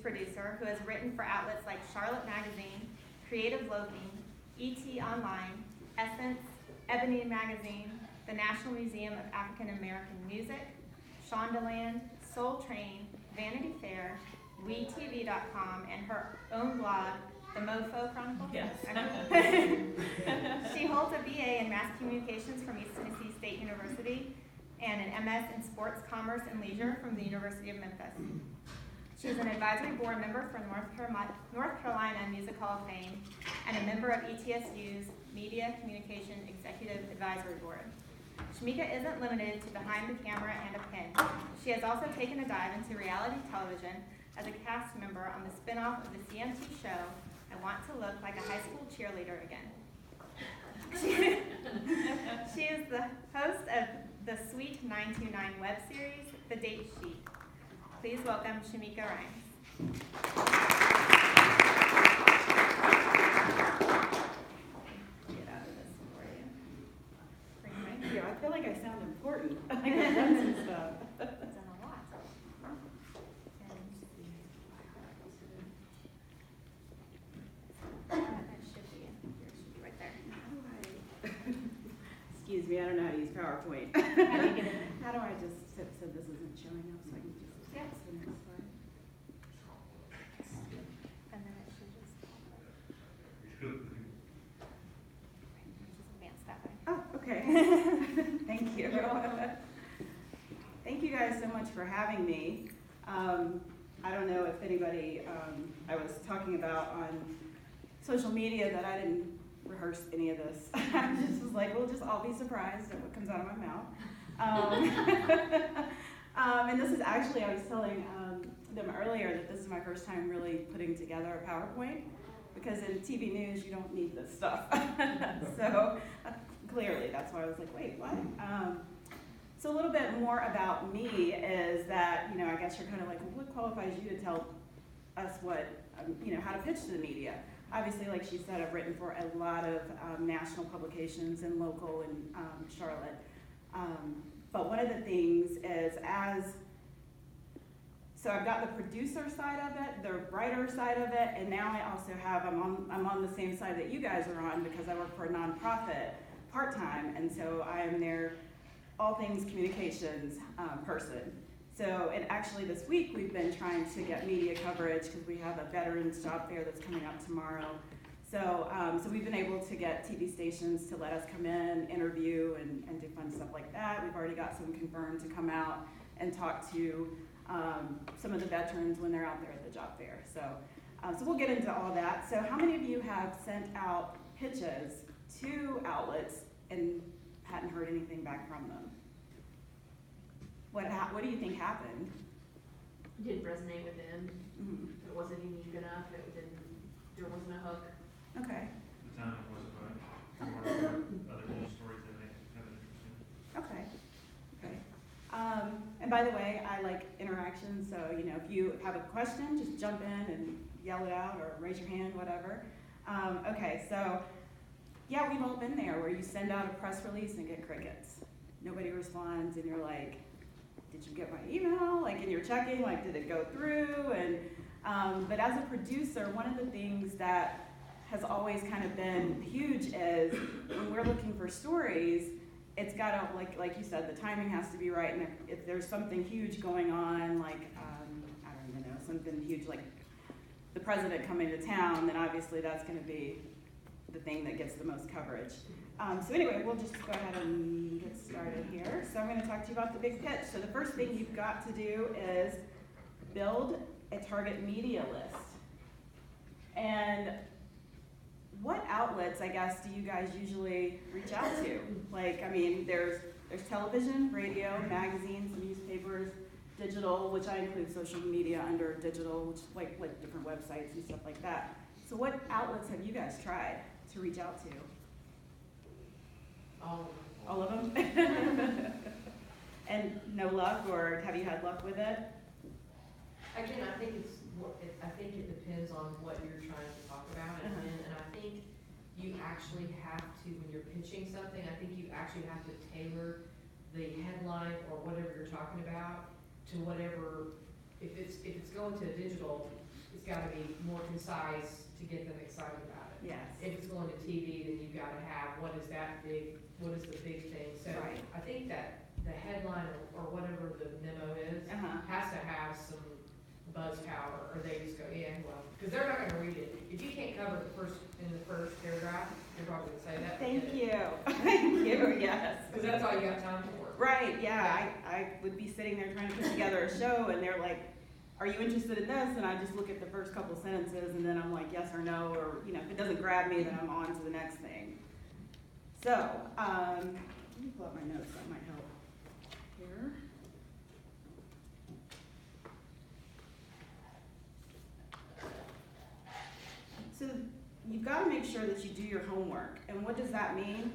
producer who has written for outlets like Charlotte Magazine, Creative Loafing, ET Online, Essence, EBONY Magazine, the National Museum of African American Music, Shondaland, Soul Train, Vanity Fair, WeTV.com, and her own blog, The Mofo Chronicle. Yes. She holds a BA in Mass Communications from East Tennessee State University and an MS in Sports, Commerce, and Leisure from the University of Memphis. She is an advisory board member for North Carolina Music Hall of Fame and a member of ETSU's Media Communication Executive Advisory Board. Shameika isn't limited to behind the camera and a pen. She has also taken a dive into reality television as a cast member on the spinoff of the CMT show, I Want to Look Like a High School Cheerleader Again. She is the host of the Sweet 929 web series, The Date Sheet. Please welcome Shameika Rhymes. Get out of this for you. Bring your mic. Yeah, I feel like I sound important. I think I've done some stuff. Done a lot. And that should be in here. It should be right there. Excuse me, I don't know how to use PowerPoint. How do you get it? How do I just, so this isn't showing up, so I can just Yeah. to the next slide? And then it should just advance that way. Oh, okay. Thank you. Thank you guys so much for having me. I don't know if anybody, I was talking about on social media that I didn't rehearse any of this. I just was like, we'll just all be surprised at what comes out of my mouth. And this is actually, I was telling them earlier that this is my first time really putting together a PowerPoint, because in TV news you don't need this stuff. So clearly that's why I was like, wait, what? So a little bit more about me is that, you know, I guess you're kind of like, well, what qualifies you to tell us what, you know, how to pitch to the media? Obviously, like she said, I've written for a lot of national publications and local in Charlotte. But one of the things is so I've got the producer side of it, the writer side of it, and now I also have, I'm on the same side that you guys are on, because I work for a nonprofit part-time, and so I am their all things communications person. So, and actually this week we've been trying to get media coverage because we have a veterans job fair that's coming up tomorrow. So, so we've been able to get TV stations to let us come in, interview, and do fun stuff like that. We've already got some confirmed to come out and talk to some of the veterans when they're out there at the job fair. So, so we'll get into all that. So how many of you have sent out pitches to outlets and hadn't heard anything back from them? What do you think happened? It didn't resonate with them. Mm-hmm. It wasn't unique enough. There wasn't a hook. Okay. The timing wasn't right. There were other news stories that they have an interest in. Okay. Okay. And by the way, I like interaction, so you know, if you have a question, just jump in and yell it out or raise your hand, whatever. Okay, so yeah, we've all been there where you send out a press release and get crickets. Nobody responds, and you're like, did you get my email? Like, and you're checking, like, did it go through? And but as a producer, one of the things that has always kind of been huge is when we're looking for stories, it's got to, like you said, the timing has to be right. And if there's something huge going on, like, I don't even know, something huge like the president coming to town, then obviously that's going to be the thing that gets the most coverage. So anyway, we'll just go ahead and get started here. So I'm going to talk to you about the big pitch. So the first thing you've got to do is build a target media list. And what outlets, I guess, do you guys usually reach out to? Like, I mean, there's television, radio, magazines, newspapers, digital, which I include social media under digital, which like different websites and stuff like that. So what outlets have you guys tried to reach out to? All of them? And no luck, or have you had luck with it? Again, I think it depends on what you're trying to talk about, and I think you actually have to, when you're pitching something, I think you actually have to tailor the headline or whatever you're talking about to whatever. If it's going to digital, it's gotta be more concise to get them excited about it. Yes. If it's going to TV, then you've gotta have, what is the big thing? So Right. I think that the headline or whatever the memo is, has to have some buzz power, or they just go, yeah, well, because they're not gonna read it. If you can't cover in the first paragraph, you're probably gonna say that. Thank you. Thank you, yes. Because that's all you got time for. Right, yeah, I would be sitting there trying to put together a show, and they're like, are you interested in this? And I just look at the first couple sentences, and then I'm like, yes or no, or, you know, if it doesn't grab me, then I'm on to the next thing. So, let me pull up my notes, that might help here. So, you've got to make sure that you do your homework, and what does that mean?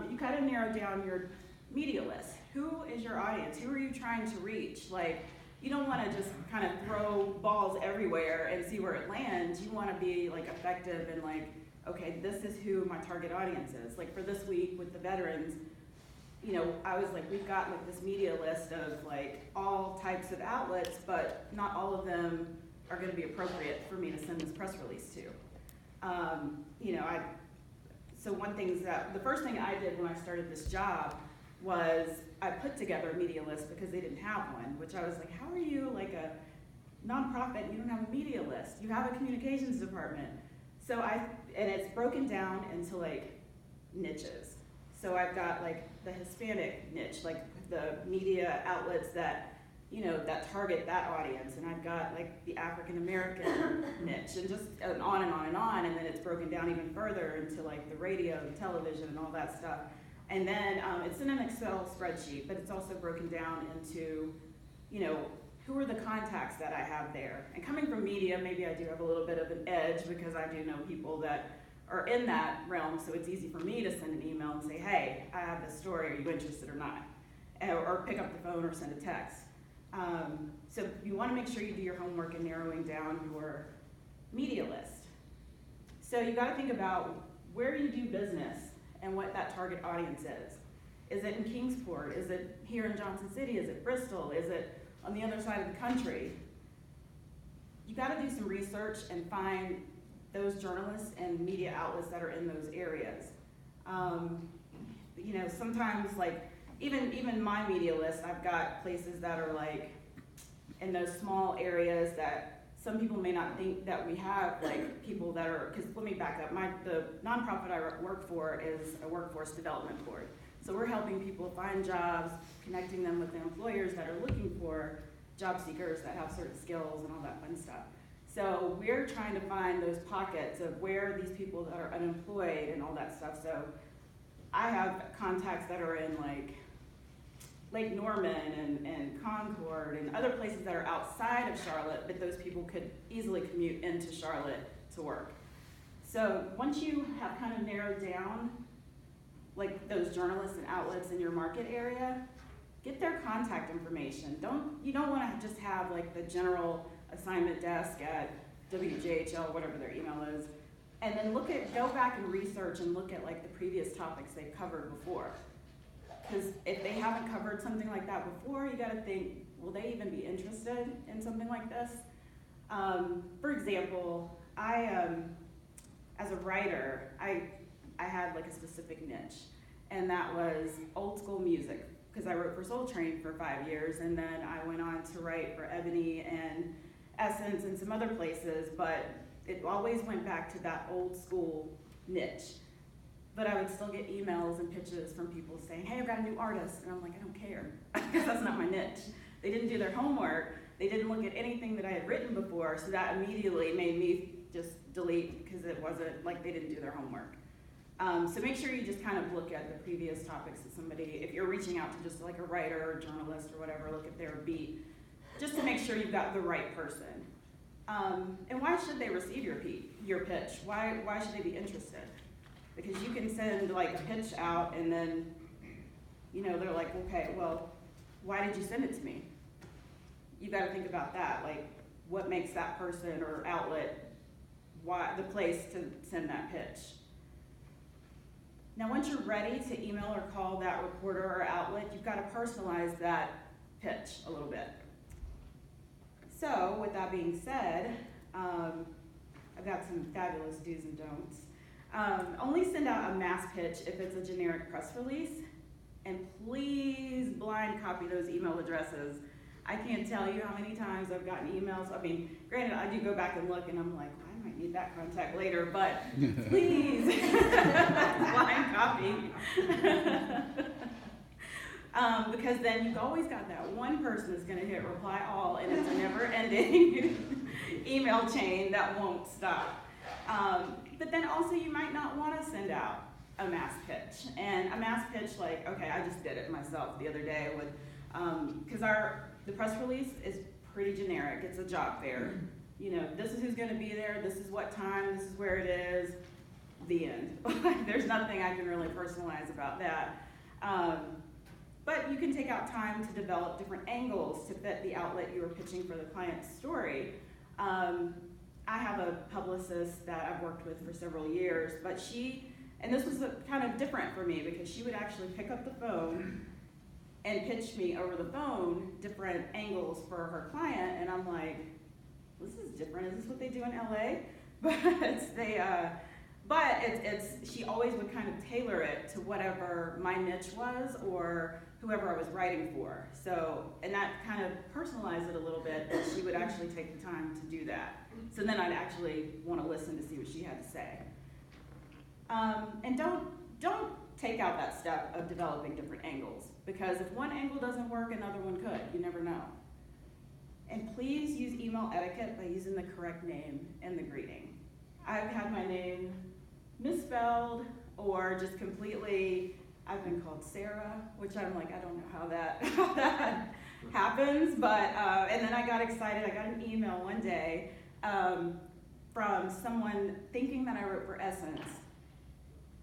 You kind of narrow down your media list. Who is your audience? Who are you trying to reach? Like, you don't want to just kind of throw balls everywhere and see where it lands. You want to be like effective and like, okay, this is who my target audience is. Like for this week with the veterans, you know, I was like, we've got like this media list of like all types of outlets, but not all of them are going to be appropriate for me to send this press release to. You know, so the first thing I did when I started this job was I put together a media list because they didn't have one, which I was like, how are you like a nonprofit and you don't have a media list? You have a communications department. So and it's broken down into like niches. So I've got like the Hispanic niche, like the media outlets that, you know, that target that audience. And I've got like the African American niche and just on and on and on. And then it's broken down even further into like the radio, the television and all that stuff. And then it's in an Excel spreadsheet, but it's also broken down into, you know, who are the contacts that I have there. And coming from media, maybe I do have a little bit of an edge because I do know people that are in that realm, so it's easy for me to send an email and say, hey, I have this story, are you interested or not? Or pick up the phone or send a text. So you wanna make sure you do your homework in narrowing down your media list. So you gotta think about where you do business and what that target audience is. Is it in Kingsport? Is it here in Johnson City? Is it Bristol? Is it on the other side of the country? You gotta do some research and find those journalists and media outlets that are in those areas. You know, sometimes like, even my media list, I've got places that are like in those small areas that some people may not think that we have like people that are, because let me back up, the nonprofit I work for is a workforce development board. So we're helping people find jobs, connecting them with the employers that are looking for job seekers that have certain skills and all that fun stuff. So we're trying to find those pockets of where these people that are unemployed and all that stuff. So I have contacts that are in like Lake Norman and Concord and other places that are outside of Charlotte, but those people could easily commute into Charlotte to work. So once you have kind of narrowed down like those journalists and outlets in your market area, get their contact information. You don't want to just have like the general assignment desk at WJHL, whatever their email is, and then go back and research and look at like the previous topics they've covered before. Because if they haven't covered something like that before, you got to think, will they even be interested in something like this? For example, as a writer, I had like a specific niche, and that was old school music, because I wrote for Soul Train for 5 years, and then I went on to write for Ebony and Essence and some other places, but it always went back to that old school niche. But I would still get emails and pitches from people saying, hey, I've got a new artist. And I'm like, I don't care, because that's not my niche. They didn't do their homework. They didn't look at anything that I had written before, so that immediately made me just delete, because it wasn't like they didn't do their homework. So make sure you just kind of look at the previous topics that somebody, if you're reaching out to just like a writer or journalist or whatever, look at their beat, just to make sure you've got the right person. And why should they receive your pitch? Why should they be interested? Because you can send like a pitch out and then, you know, they're like, okay, well, why did you send it to me? You got to think about that. Like, what makes that person or outlet the place to send that pitch? Now, once you're ready to email or call that reporter or outlet, you've got to personalize that pitch a little bit. So, with that being said, I've got some fabulous do's and don'ts. Only send out a mass pitch if it's a generic press release, and please blind copy those email addresses. I can't tell you how many times I've gotten emails. I mean, granted, I do go back and look, and I'm like, well, I might need that contact later, but please, blind copy. Because then you've always got that one person that's gonna hit reply all, and it's a never-ending email chain that won't stop. But then also you might not wanna send out a mass pitch. And a mass pitch, like, okay, I just did it myself the other day with, cause the press release is pretty generic. It's a job fair. You know, this is who's gonna be there, this is what time, this is where it is, the end. There's nothing I can really personalize about that. But you can take out time to develop different angles to fit the outlet you are pitching for the client's story. I have a publicist that I've worked with for several years, but and this was kind of different for me because she would actually pick up the phone and pitch me over the phone different angles for her client, and I'm like, this is different. Is this what they do in LA? But she always would kind of tailor it to whatever my niche was or whoever I was writing for. So, and that kind of personalized it a little bit, that she would actually take the time to do that. So then I'd actually want to listen to see what she had to say. And don't take out that step of developing different angles, because if one angle doesn't work, another one could. You never know. And please use email etiquette by using the correct name in the greeting. I've had my name misspelled or just completely, I've been called Sarah, which I'm like, I don't know how that happens, but, and then I got excited. I got an email one day from someone thinking that I wrote for Essence.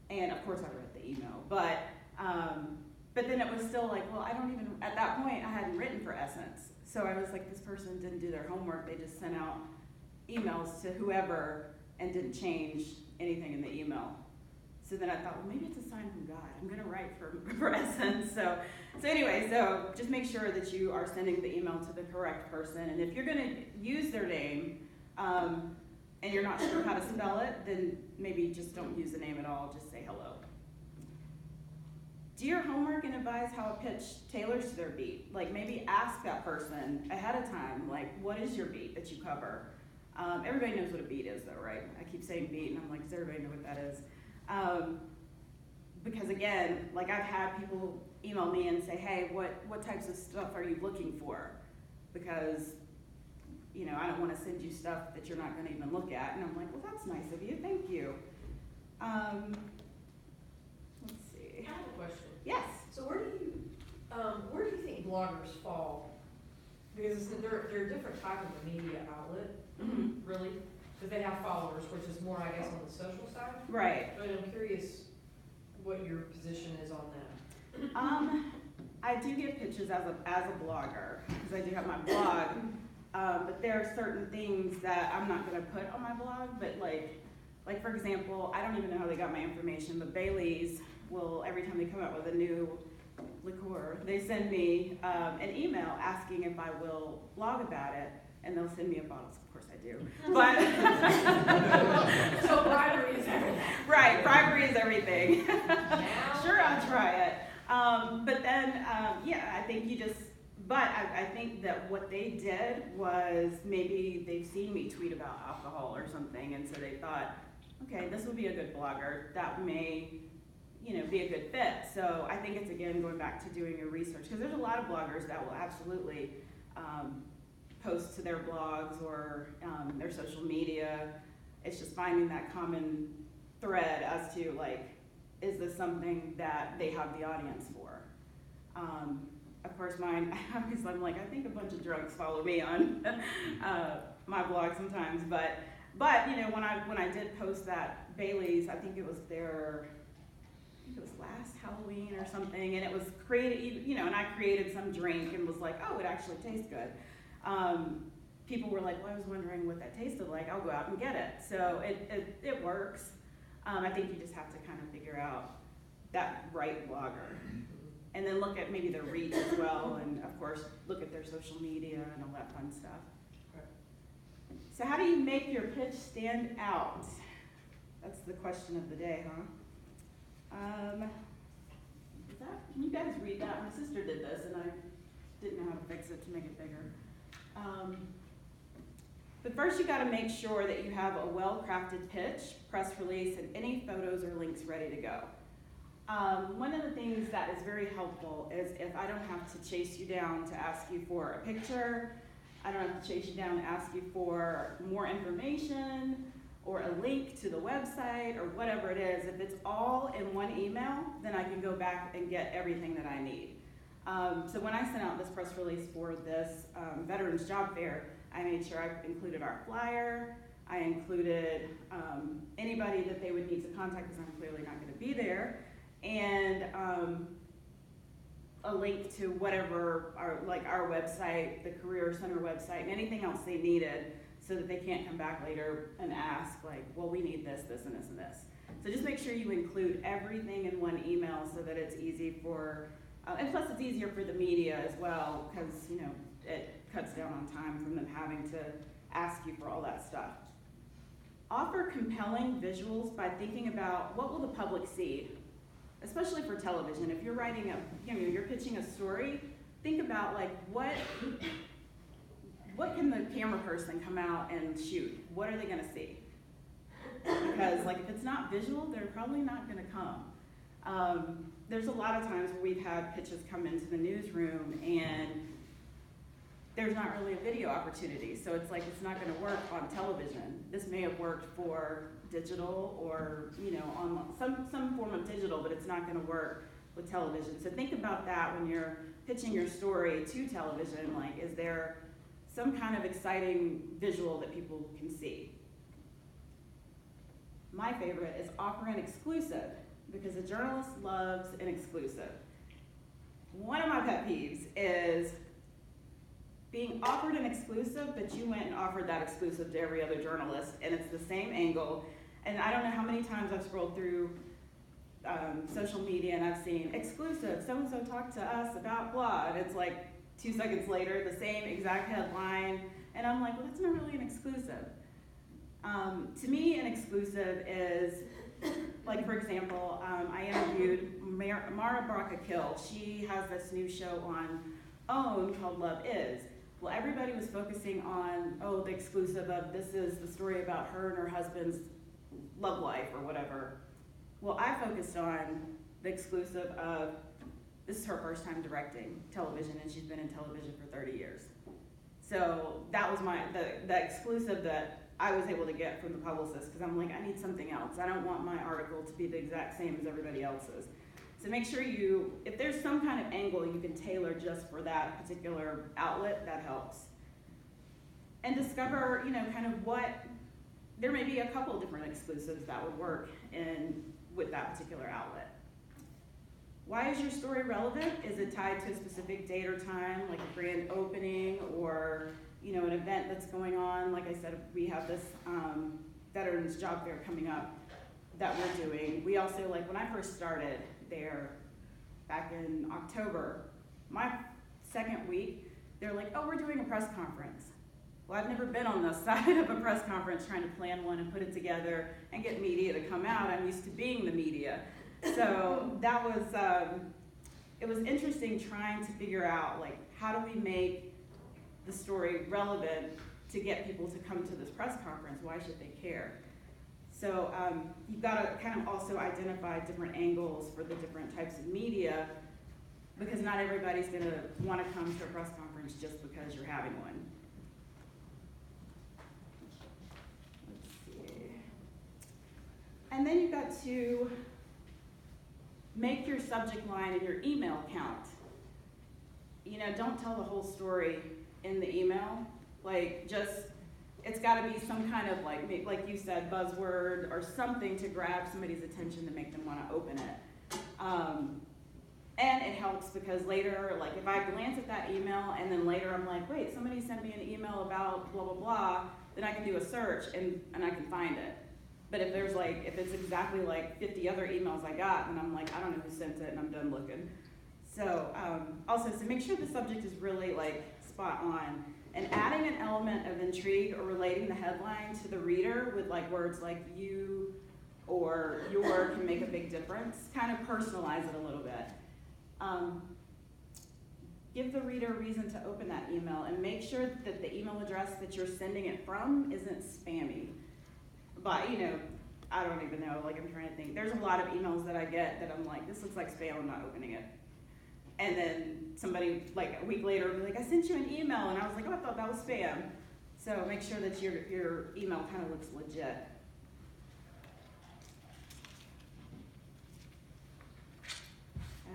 And of course I read the email, but then it was still like, well, at that point I hadn't written for Essence. So I was like, this person didn't do their homework. They just sent out emails to whoever and didn't change anything in the email. So then I thought, well, maybe it's a sign from God. I'm gonna write for Essence. So anyway, so just make sure that you are sending the email to the correct person. And if you're gonna use their name, and you're not sure how to spell it, then maybe just don't use the name at all, just say hello. Do your homework and advise how a pitch tailors to their beat. Like maybe ask that person ahead of time, like, what is your beat that you cover? Everybody knows what a beat is though, right? I keep saying beat and I'm like, does everybody know what that is? Because again, like I've had people email me and say, hey, what types of stuff are you looking for? Because, you know, I don't want to send you stuff that you're not going to even look at. And I'm like, well, that's nice of you, thank you. Let's see. I have a question. Yes. So where do you think bloggers fall? Because they're a different type of a media outlet, really, because they have followers, which is more, I guess, on the social side. Right. But I'm curious what your position is on that. I do get pitches as a blogger, because I do have my blog, but there are certain things that I'm not going to put on my blog, but like for example, I don't even know how they got my information, but Bailey's will, every time they come out with a new liqueur, they send me an email asking if I will blog about it, and they'll send me a bottle. Of course I do. But so bribery is everything. Right, bribery is everything. Sure, I'll try it. But then, yeah, I think I think that what they did was maybe they've seen me tweet about alcohol or something, and so they thought, okay, this would be a good blogger. That may, be a good fit. So I think it's, again, going back to doing your research, because there's a lot of bloggers that will absolutely post to their blogs or their social media. It's just finding that common thread as to, like, is this something that they have the audience for? Of course, mine, I'm like, I think a bunch of drunks follow me on my blog sometimes, but when I did post that Bailey's, I think it was last Halloween or something, and it was created, and I created some drink and was like, oh, it actually tastes good. People were like, well, I was wondering what that tasted like. I'll go out and get it. So it works. I think you just have to kind of figure out that right blogger. And then look at maybe their reach as well, and of course, look at their social media and all that fun stuff. So how do you make your pitch stand out? That's the question of the day, huh? Can you guys read that? My sister did this and I didn't know how to fix it to make it bigger. But first you gotta make sure that you have a well-crafted pitch, press release, and any photos or links ready to go. One of the things that is very helpful is if I don't have to chase you down to ask you for a picture, I don't have to chase you down to ask you for more information or a link to the website or whatever it is. If it's all in one email, then I can go back and get everything that I need. So when I sent out this press release for this Veterans Job Fair, I made sure I included our flyer, I included anybody that they would need to contact because I'm clearly not gonna be there, and a link to whatever, our website, the Career Center website, and anything else they needed so that they can't come back later and ask like, well, we need this, this, and this, and this. So just make sure you include everything in one email so that it's easy for, and plus it's easier for the media as well because, you know, it cuts down on time from them having to ask you for all that stuff. Offer compelling visuals by thinking about what will the public see, especially for television. If you're writing you're pitching a story, think about like what can the camera person come out and shoot? What are they gonna see? Because like if it's not visual, they're probably not gonna come. There's a lot of times where we've had pitches come into the newsroom and there's not really a video opportunity, so it's like it's not gonna work on television. This may have worked for digital or on some form of digital, but it's not gonna work with television. So think about that when you're pitching your story to television, like is there some kind of exciting visual that people can see? My favorite is offer an exclusive because a journalist loves an exclusive. One of my pet peeves is being offered an exclusive, but you went and offered that exclusive to every other journalist, and it's the same angle. And I don't know how many times I've scrolled through social media and I've seen exclusive, so-and-so talked to us about blah, and it's like 2 seconds later, the same exact headline, and I'm like, well, that's not really an exclusive. To me, an exclusive is, like for example, I interviewed Mara Baraka-Kill. She has this new show on OWN called Love Is. Well, everybody was focusing on, the exclusive of this is the story about her and her husband's love life or whatever. Well, I focused on the exclusive of this is her first time directing television and she's been in television for 30 years. So that was the exclusive that I was able to get from the publicist because I'm like, I need something else. I don't want my article to be the exact same as everybody else's. So make sure if there's some kind of angle you can tailor just for that particular outlet, that helps. And discover, kind of there may be a couple different exclusives that would work with that particular outlet. Why is your story relevant? Is it tied to a specific date or time, like a grand opening or, an event that's going on? Like I said, we have this Veterans Job Fair coming up that we're doing. We also, when I first started there back in October, my second week, they're like, oh, we're doing a press conference. Well, I've never been on the side of a press conference trying to plan one and put it together and get media to come out. I'm used to being the media. So that was, it was interesting trying to figure out, how do we make the story relevant to get people to come to this press conference? Why should they care? So you've got to kind of also identify different angles for the different types of media because not everybody's going to want to come to a press conference just because you're having one. Let's see. And then you've got to make your subject line and your email count. Don't tell the whole story in the email. It's got to be some kind of like you said, buzzword or something to grab somebody's attention to make them want to open it. And it helps because later, if I glance at that email and then later I'm like, wait, somebody sent me an email about blah, blah, blah, then I can do a search and I can find it. But if there's if it's exactly 50 other emails I got, then I'm like, I don't know who sent it and I'm done looking. So also, so make sure the subject is really spot on. And adding an element of intrigue or relating the headline to the reader with like words like you or your can make a big difference. Kind of personalize it a little bit. Give the reader a reason to open that email, and make sure that the email address that you're sending it from isn't spammy. But you know, I don't even know, like I'm trying to think. There's a lot of emails that I get that I'm like, this looks like spam, I'm not opening it. And then somebody like a week later will be like, I sent you an email, and I was like, oh, I thought that was spam. So make sure that your email kind of looks legit.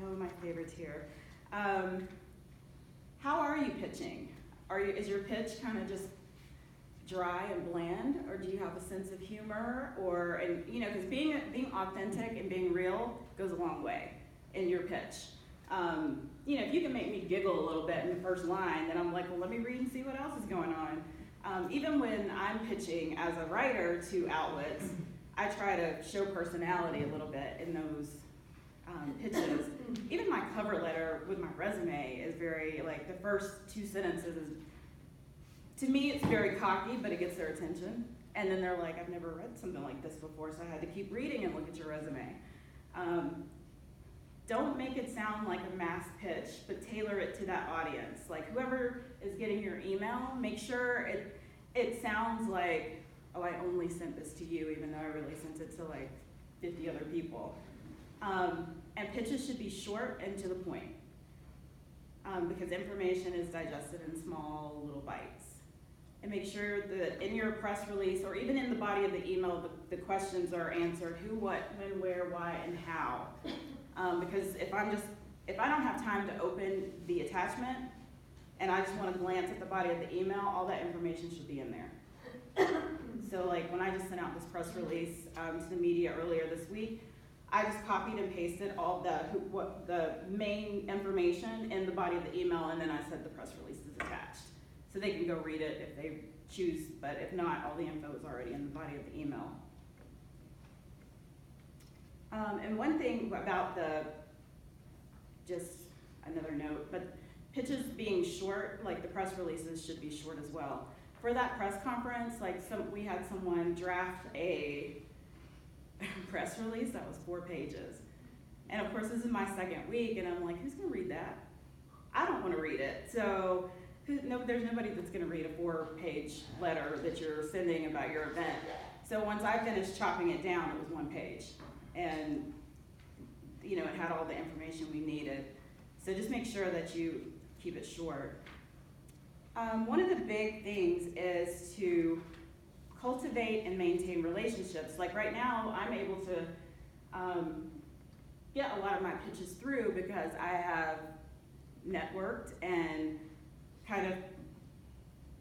Oh, my favorites here. How are you pitching? Is your pitch kind of just dry and bland, or do you have a sense of humor? Or, and you know, because being authentic and being real goes a long way in your pitch. You know, if you can make me giggle a little bit in the first line, then I'm like, well, let me read and see what else is going on. Even when I'm pitching as a writer to outlets, I try to show personality a little bit in those pitches. Even my cover letter with my resume is very, like, the first 2 sentences is, to me, it's very cocky, but it gets their attention. And then they're like, I've never read something like this before, so I had to keep reading and look at your resume. Don't make it sound like a mass pitch, but tailor it to that audience. Like, whoever is getting your email, make sure it sounds like, oh, I only sent this to you, even though I really sent it to like 50 other people. And pitches should be short and to the point, because information is digested in small little bites. And make sure that in your press release, or even in the body of the email, the questions are answered: who, what, when, where, why, and how. Because if I don't have time to open the attachment, and I just want to glance at the body of the email, all that information should be in there. So like when I just sent out this press release to the media earlier this week, I just copied and pasted all the main information in the body of the email, and then I said the press release is attached. So they can go read it if they choose, but if not, all the info is already in the body of the email. And one thing about just another note, but pitches being short, like the press releases should be short as well. For that press conference, like we had someone draft a press release that was 4 pages. And of course, this is my second week, and I'm like, who's gonna read that? I don't wanna read it. So there's nobody that's gonna read a 4-page letter that you're sending about your event. So once I finished chopping it down, it was 1 page. And you know, it had all the information we needed. So just make sure that you keep it short. One of the big things is to cultivate and maintain relationships. Like right now, I'm able to get a lot of my pitches through because I have networked and kind of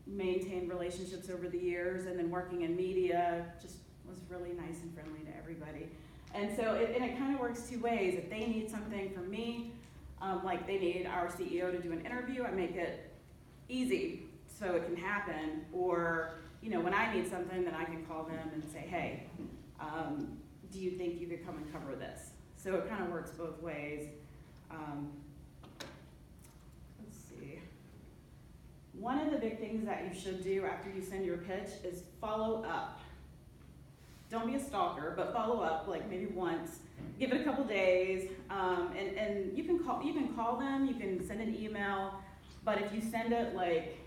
maintained relationships over the years, and then working in media just was really nice and friendly to everybody. And so it kind of works 2 ways. If they need something from me, like they need our CEO to do an interview, I make it easy so it can happen. Or, you know, when I need something, then I can call them and say, hey, do you think you could come and cover this? So it kind of works both ways. Let's see. One of the big things that you should do after you send your pitch is follow up. Don't be a stalker, but follow up, like maybe once. Give it a couple days, and you can call them, you can send an email, but if you send it like,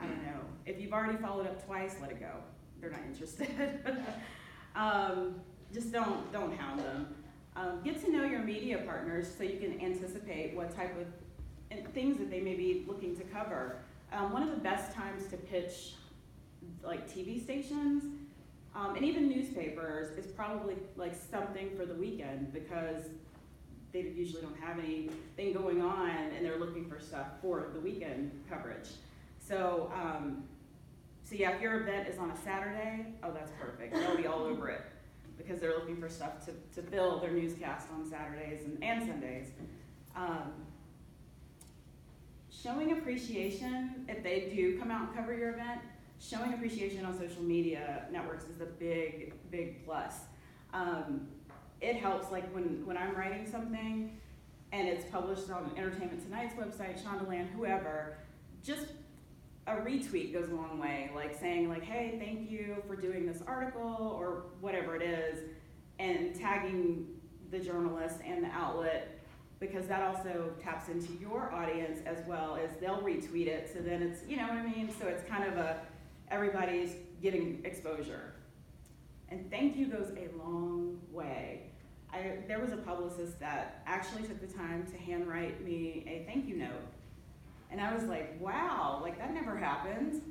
I don't know, if you've already followed up twice, let it go. They're not interested. Just don't hound them. Get to know your media partners so you can anticipate what type of things that they may be looking to cover. One of the best times to pitch like TV stations and even newspapers is probably like something for the weekend, because they usually don't have anything going on and they're looking for stuff for the weekend coverage. So, so yeah, if your event is on a Saturday, oh, that's perfect. They'll be all over it because they're looking for stuff to fill their newscast on Saturdays and Sundays. Showing appreciation, if they do come out and cover your event, showing appreciation on social media networks is a big, big plus. It helps, like when I'm writing something and it's published on Entertainment Tonight's website, Shondaland, whoever, just a retweet goes a long way, like saying like, hey, thank you for doing this article or whatever it is, and tagging the journalist and the outlet, because that also taps into your audience as well, as they'll retweet it, so then it's, you know what I mean? So it's kind of everybody's getting exposure. And thank you goes a long way. There was a publicist that actually took the time to handwrite me a thank you note. And I was like, wow, like that never happens.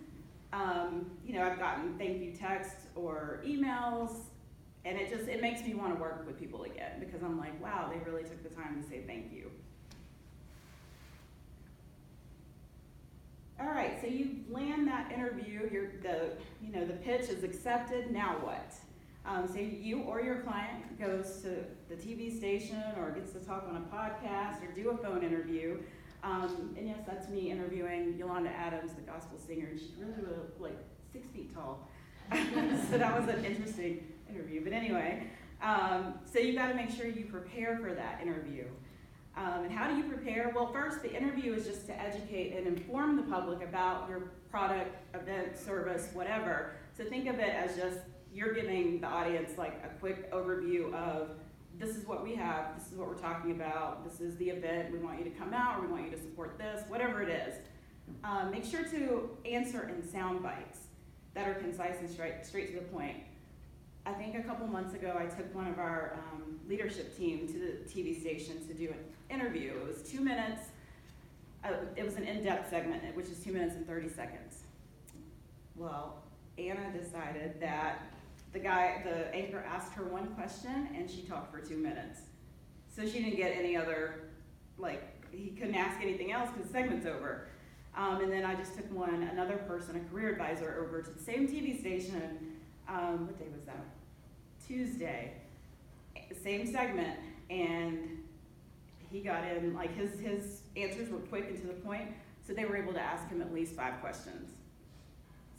You know, I've gotten thank you texts or emails, and it makes me want to work with people again, because I'm like, wow, they really took the time to say thank you. All right, so you land that interview, the pitch is accepted, now what? So you or your client goes to the TV station or gets to talk on a podcast or do a phone interview. And yes, that's me interviewing Yolanda Adams, the gospel singer. She's really like 6 feet tall. So that was an interesting interview. But anyway, so you got to make sure you prepare for that interview. And how do you prepare? Well, first, the interview is just to educate and inform the public about your product, event, service, whatever. So think of it as just you're giving the audience like a quick overview of, this is what we have, this is what we're talking about, this is the event, we want you to come out, or we want you to support this, whatever it is. Make sure to answer in sound bites that are concise and straight to the point. I think a couple months ago I took one of our leadership team to the TV station to do an interview. It was 2 minutes, it was an in-depth segment, which is 2 minutes and 30 seconds. Well, Anna decided that the anchor asked her one question and she talked for 2 minutes. So she didn't get any other, he couldn't ask anything else because the segment's over. And then I just took another person, a career advisor, over to the same TV station. What day was that? Tuesday. Same segment. And he got in, his answers were quick and to the point, so they were able to ask him at least 5 questions.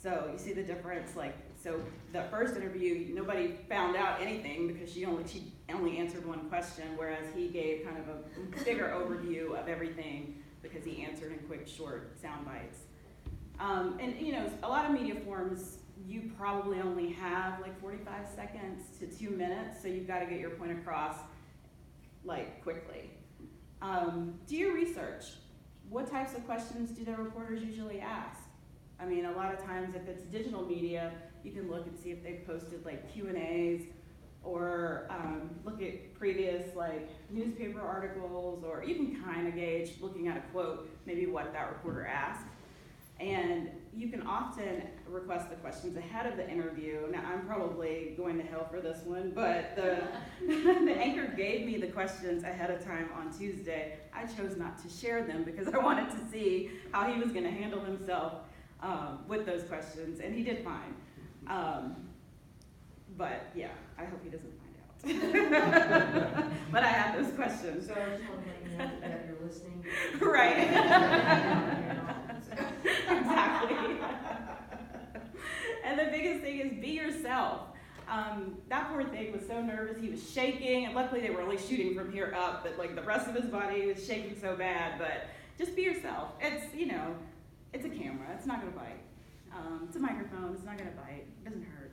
So you see the difference, so the first interview, nobody found out anything because she only answered one question, whereas he gave kind of a bigger overview of everything because he answered in quick, short sound bites. And you know, a lot of media forms, you probably only have 45 seconds to 2 minutes, so you've got to get your point across quickly. Do your research. What types of questions do the reporters usually ask? I mean, a lot of times if it's digital media, you can look and see if they've posted Q&As or look at previous newspaper articles, or you can kind of gauge, looking at a quote, maybe what that reporter asked. And you can often request the questions ahead of the interview. Now, I'm probably going to hell for this one, but the anchor gave me the questions ahead of time on Tuesday. I chose not to share them because I wanted to see how he was going to handle himself with those questions, and he did fine. But yeah, I hope he doesn't find out. But I had those questions. So I just want to let you know that you're listening. Right. Exactly. And the biggest thing is be yourself. That poor thing was so nervous, he was shaking, and luckily they were only shooting from here up, but the rest of his body was shaking so bad. But just be yourself. It's, it's a camera, it's not gonna bite. It's a microphone, it's not gonna bite, it doesn't hurt.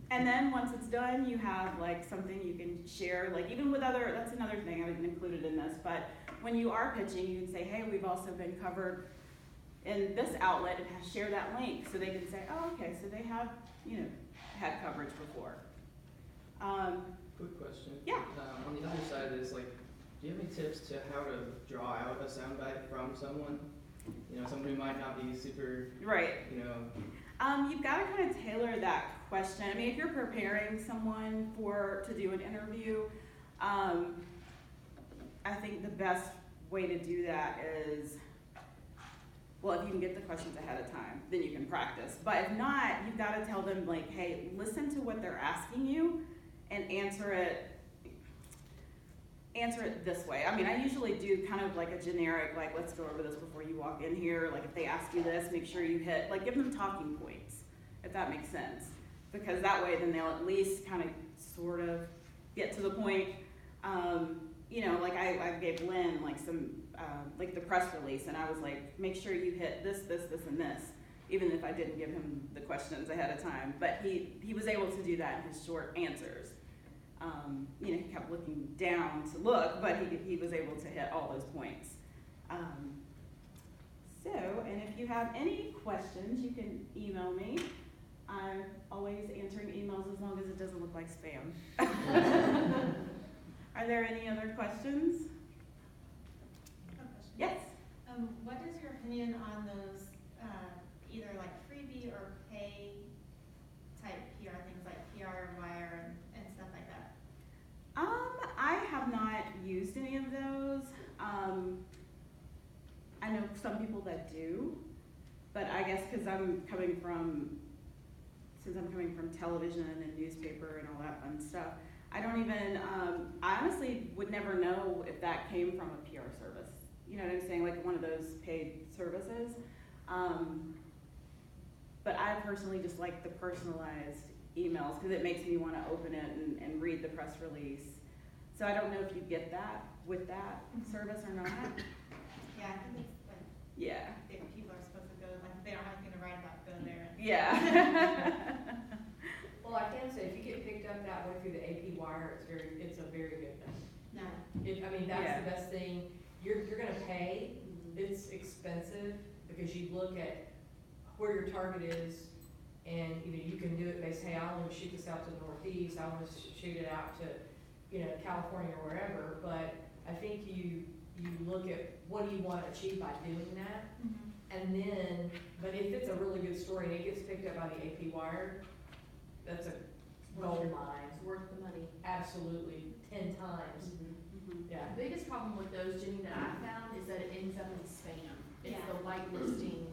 And then once it's done, you have something you can share, even with that's another thing I didn't include it in this, but when you are pitching, you can say, hey, we've also been covered in this outlet, and share that link so they can say, oh, okay, so they have, had coverage before. Quick question. Yeah. On the other side of this, do you have any tips to how to draw out a soundbite from someone? Someone who might not be super, right. You've got to kind of tailor that question. I mean, if you're preparing someone to do an interview, I think the best way to do that is, well, if you can get the questions ahead of time, then you can practice. But if not, you've got to tell them, hey, listen to what they're asking you and answer it this way. I mean, I usually do kind of a generic, let's go over this before you walk in here. If they ask you this, make sure you hit, give them talking points, if that makes sense. Because that way, then they'll at least kind of sort of get to the point. I gave Lynn some like the press release, and I was like, make sure you hit this, this, this, and this, even if I didn't give him the questions ahead of time. But he was able to do that in his short answers. You know, he kept looking down to look, but he was able to hit all those points. And if you have any questions, you can email me. I'm always answering emails as long as it doesn't look like spam. Are there any other questions? Yes. What is your opinion on those either like freebie or pay type PR things like PR Wire and stuff like that? I have not used any of those. I know some people that do, but I guess because since I'm coming from television and newspaper and all that fun stuff, I don't even, I honestly would never know if that came from a PR service. You know what I'm saying? Like one of those paid services. But I personally just like the personalized emails because it makes me want to open it and read the press release. So I don't know if you get that with that service or not. Yeah, I think it's like Yeah. people are supposed to go, like if they don't have anything to write about, go there. Yeah. Well, I can say, if you get picked up that way through the AP Wire, it's a very good thing. No. That's Yeah. the best thing. You're gonna pay, it's expensive, because you look at where your target is, and, you know, you can do it based, hey, I want to shoot this out to the Northeast, I want to shoot it out to, you know, California or wherever, but I think you look at what do you want to achieve by doing that, and then, but if it's a really good story and it gets picked up by the AP Wire, that's a gold mine. It's worth the money. Absolutely, 10 times. Yeah. The biggest problem with those, Jenny, that I found is that it ends up in spam. It's Yeah. the whitelisting.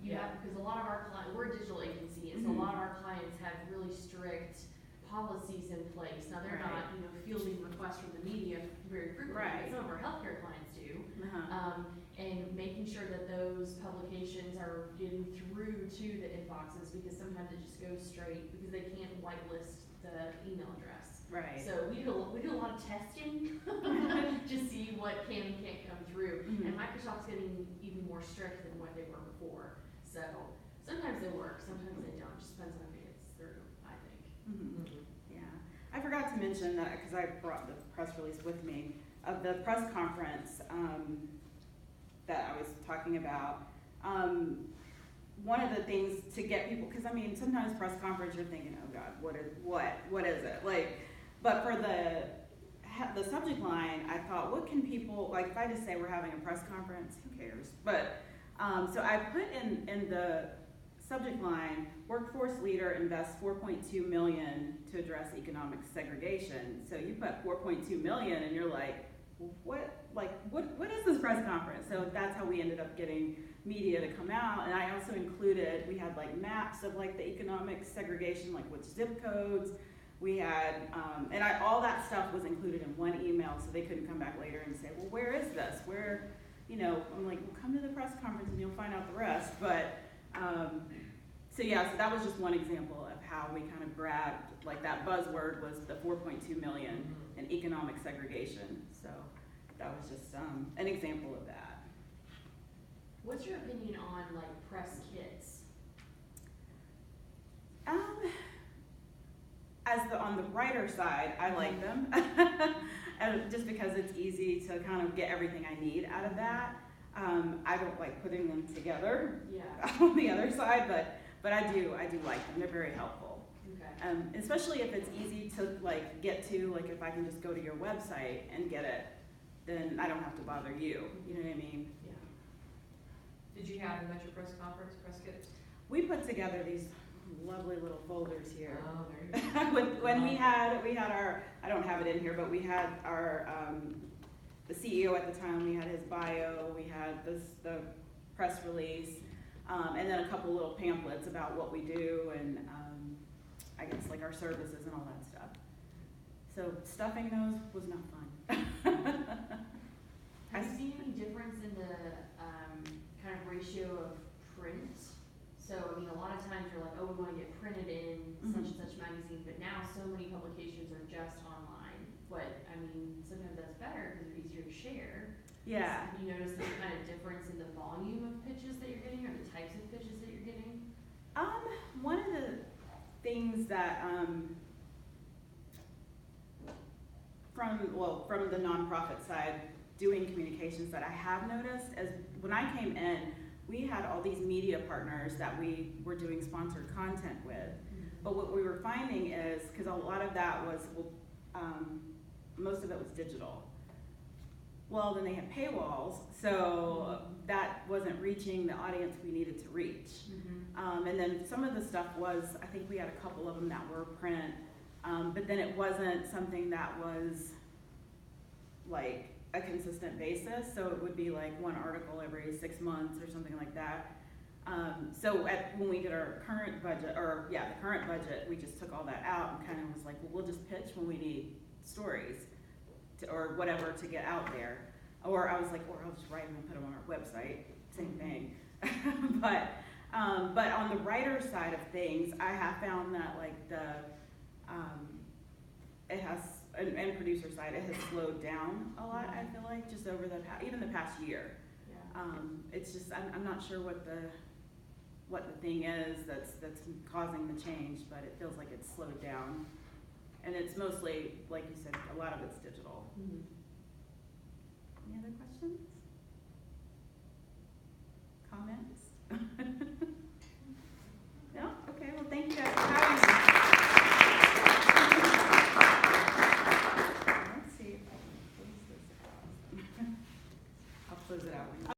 You have, because a lot of our clients, we're a digital agency, and so a lot of our clients have really strict policies in place. Now, they're Right. not, you know, fielding requests from the media very frequently, Right. but some of our healthcare clients do. Uh-huh. And making sure that those publications are getting through to the inboxes, because sometimes it just goes straight, because they can't whitelist the email address. Right. So we do a lot of testing to see what can and can't come through. And Microsoft's getting even more strict than what they were before. So sometimes they work, sometimes they don't. Just depends on who gets through, I think. Yeah. I forgot to mention that because I brought the press release with me of the press conference that I was talking about. One of the things to get people, because I mean, sometimes press conference you're thinking, oh God, what is it? Like, but for the subject line, I thought, what can people, like if I just say we're having a press conference, who cares? But, so I put in the subject line, workforce leader invests $4.2 million to address economic segregation. So you put $4.2 million and you're like, what is this press conference? So that's how we ended up getting media to come out. And I also included, we had like maps of like the economic segregation, like which zip codes. We had, all that stuff was included in one email, so they couldn't come back later and say, well, where is this? Where, you know, I'm like, well, come to the press conference and you'll find out the rest. But, so that was just one example of how we kind of grabbed, like that buzzword was the 4.2 million in economic segregation. So that was just an example of that. What's your opinion on like press kits? On the writer side, I like them, and just because it's easy to kind of get everything I need out of that. I don't like putting them together. Yeah. On the other side, but I do like them. They're very helpful. Okay. Especially if it's easy to like get to, like if I can just go to your website and get it, then I don't have to bother you. You know what I mean? Yeah. Did you have them at your press conference, press kits? We put together these lovely little folders here. Oh, there you go. when we had our, I don't have it in here, but we had our, the CEO at the time, we had his bio, we had the press release, and then a couple little pamphlets about what we do and I guess like our services and all that stuff. So stuffing those was not fun. Have you seen any difference in the kind of ratio of print? So, I mean, a lot of times you're like, oh, we want to get printed in such and such magazine, but now so many publications are just online. But, I mean, sometimes that's better because they're easier to share. Yeah. Have you noticed any kind of difference in the volume of pitches that you're getting or the types of pitches that you're getting? One of the things that, from the nonprofit side, doing communications that I have noticed is when I came in, we had all these media partners that we were doing sponsored content with. But what we were finding is, because a lot of that was, most of it was digital. Well, then they had paywalls, so that wasn't reaching the audience we needed to reach. And then some of the stuff was, I think we had a couple of them that were print, but then it wasn't something that was like a consistent basis, so it would be like one article every 6 months or something like that. So when we did our current budget, the current budget, we just took all that out and kind of was like, well, we'll just pitch when we need stories or whatever to get out there. Or I was like, or I'll just write them and put them on our website, same thing. But on the writer side of things, I have found that like it has, and producer side, it has slowed down a lot, I feel like, just over even the past year. Yeah. It's just, I'm not sure what the thing is that's causing the change, but it feels like it's slowed down. And it's mostly, like you said, a lot of it's digital. Any other questions? Comments?